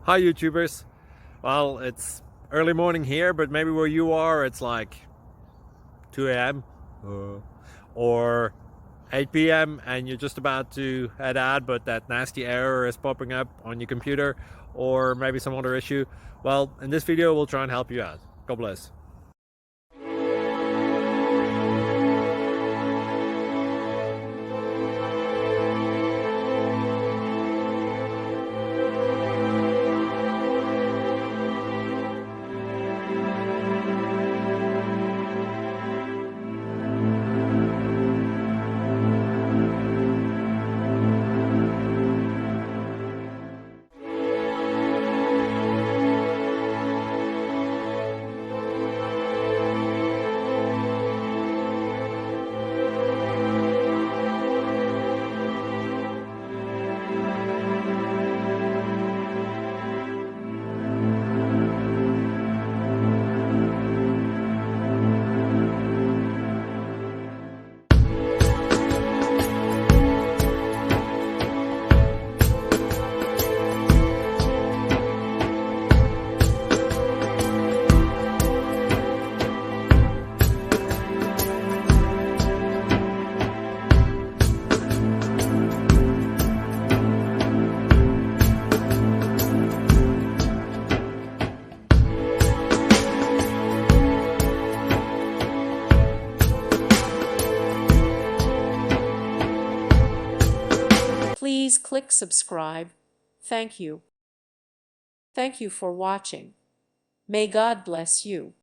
Hi YouTubers. Well, it's early morning here, but maybe where you are it's like 2 a.m. Or 8 p.m. and you're just about to head out, but that nasty error is popping up on your computer, or maybe some other issue. Well, in this video we'll try and help you out. God bless. Please click subscribe. Thank you. Thank you for watching. May God bless you.